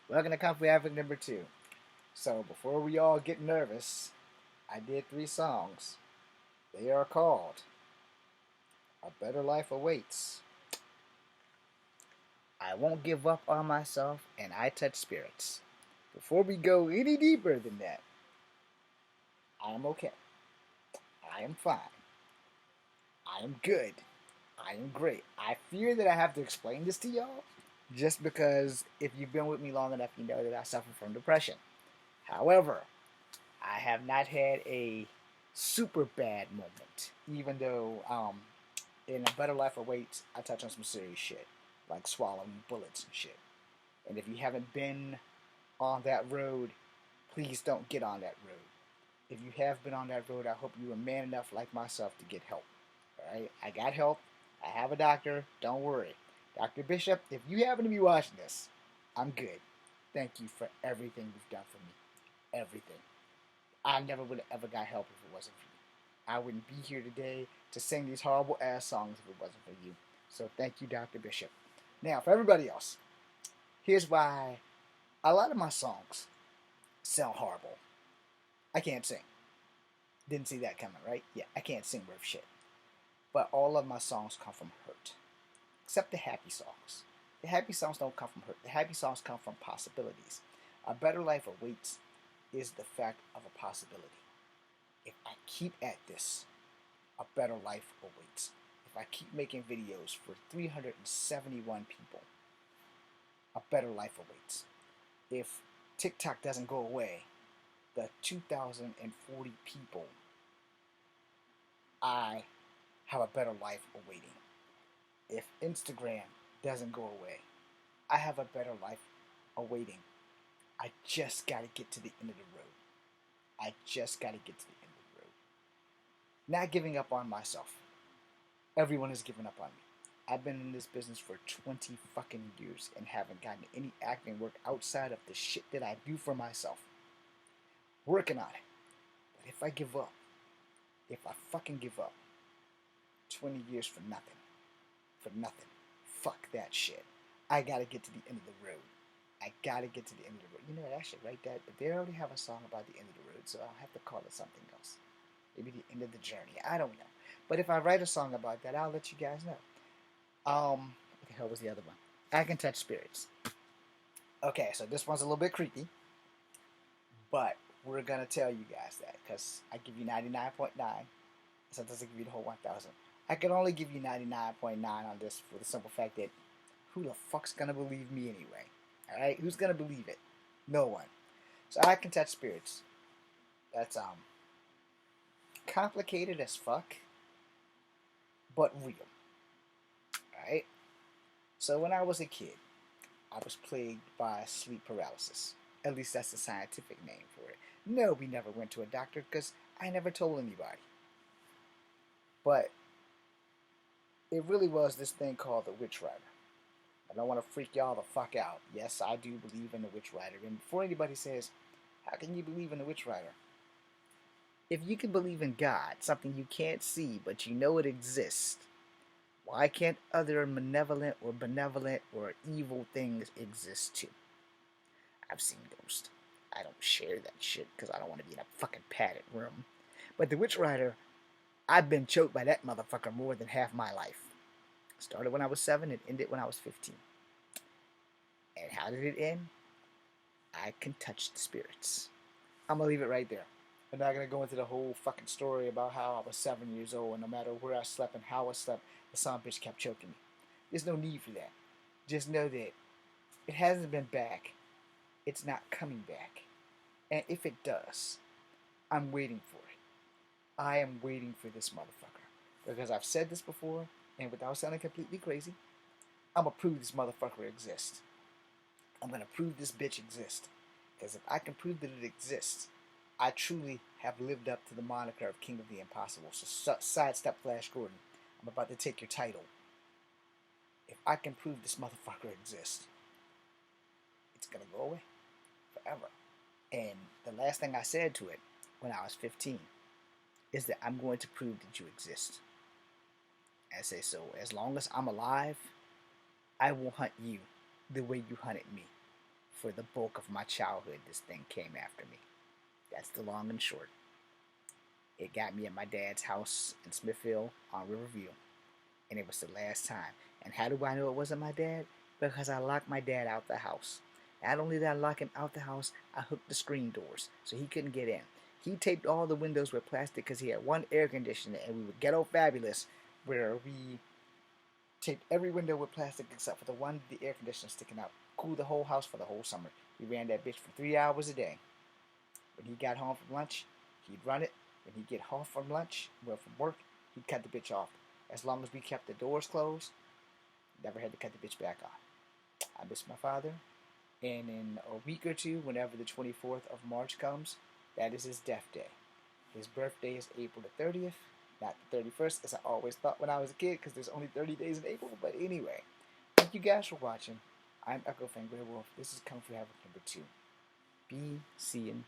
Welcome to Comfy Africa number 2. So, before we all get nervous, I did 3 songs. They are called A Better Life Awaits, I Won't Give Up on Myself, and I Touch Spirits. Before we go any deeper than that, I am okay. I am fine. I am good. I am great. I fear that I have to explain this to y'all just because if you've been with me long enough, you know that I suffer from depression. However, I have not had a super bad moment, even though in A Better Life Awaits, I touch on some serious shit, like swallowing bullets and shit. And if you haven't been on that road, please don't get on that road. If you have been on that road, I hope you are man enough like myself to get help. Alright? I got help. I have a doctor. Don't worry. Dr. Bishop, if you happen to be watching this, I'm good. Thank you for everything you've done for me. Everything. I never would have ever got help if it wasn't for you. I wouldn't be here today to sing these horrible ass songs if it wasn't for you. So thank you, Dr. Bishop. Now, for everybody else, here's why a lot of my songs sound horrible. I can't sing. Didn't see that coming, right? Yeah, I can't sing worth shit. But all of my songs come from hurt. Except the happy songs. The happy songs don't come from hurt. The happy songs come from possibilities. A Better Life Awaits is the fact of a possibility. If I keep at this, a better life awaits. If I keep making videos for 371 people, a better life awaits. If TikTok doesn't go away, the 2,040 people, I have a better life awaiting. If Instagram doesn't go away, I have a better life awaiting. I just got to get to the end of the road. I just got to get to the end of the road. Not giving up on myself. Everyone has given up on me. I've been in this business for 20 fucking years and haven't gotten any acting work outside of the shit that I do for myself. Working on it. But if I give up, if I fucking give up, 20 years for nothing. For nothing. Fuck that shit. I gotta get to the end of the road. I gotta get to the end of the road. You know what, I should write that, but they already have a song about the end of the road, so I'll have to call it something else. Maybe the end of the journey. I don't know. But if I write a song about that, I'll let you guys know. What the hell was the other one? I Can Touch Spirits. Okay, so this one's a little bit creepy, but we're gonna tell you guys that because I give you 99.9. Sometimes I give you the whole 1,000. I can only give you 99.9 on this for the simple fact that who the fuck's gonna believe me anyway? Alright? Who's gonna believe it? No one. So I Can Touch Spirits. That's complicated as fuck, but real. Alright? So when I was a kid, I was plagued by sleep paralysis. At least that's the scientific name for it. No, we never went to a doctor because I never told anybody. But it really was this thing called the Witch Rider. I don't want to freak y'all the fuck out. Yes, I do believe in the Witch Rider. And before anybody says, how can you believe in the Witch Rider? If you can believe in God, something you can't see but you know it exists, why can't other malevolent or benevolent or evil things exist too? I've seen ghosts. I don't share that shit because I don't want to be in a fucking padded room. But the Witch Rider, I've been choked by that motherfucker more than half my life. Started when I was 7 and ended when I was 15. And how did it end? I can touch the spirits. I'm going to leave it right there. I'm not going to go into the whole fucking story about how I was 7 years old and no matter where I slept and how I slept, the son bitch kept choking me. There's no need for that. Just know that it hasn't been back. It's not coming back. And if it does, I'm waiting for it. I am waiting for this motherfucker. Because I've said this before, and without sounding completely crazy, I'm going to prove this motherfucker exists. I'm going to prove this bitch exists. Because if I can prove that it exists, I truly have lived up to the moniker of King of the Impossible. So sidestep Flash Gordon. I'm about to take your title. If I can prove this motherfucker exists, it's going to go away forever. And the last thing I said to it when I was 15 is that I'm going to prove that you exist. I say, so as long as I'm alive, I will hunt you the way you hunted me. for the bulk of my childhood, this thing came after me. That's the long and short. It got me at my dad's house in Smithfield on Riverview, and it was the last time. And how do I know it wasn't my dad? Because I locked my dad out the house. Not only did I lock him out the house, I hooked the screen doors so he couldn't get in. He taped all the windows with plastic because he had one air conditioner, and we were ghetto fabulous, where we taped every window with plastic except for the one the air conditioner sticking out. Cooled the whole house for the whole summer. We ran that bitch for 3 hours a day. When he got home from lunch, he'd run it. When he'd get home from lunch, well, from work, he'd cut the bitch off. As long as we kept the doors closed, never had to cut the bitch back on. I miss my father. And in a week or two, whenever the 24th of March comes, that is his death day. His birthday is April the 30th, not the 31st, as I always thought when I was a kid, because there's only 30 days in April. But anyway, thank you guys for watching. I'm Echo Fan Grey Wolf. This is Kung Fu Havoc number 2. Be seeing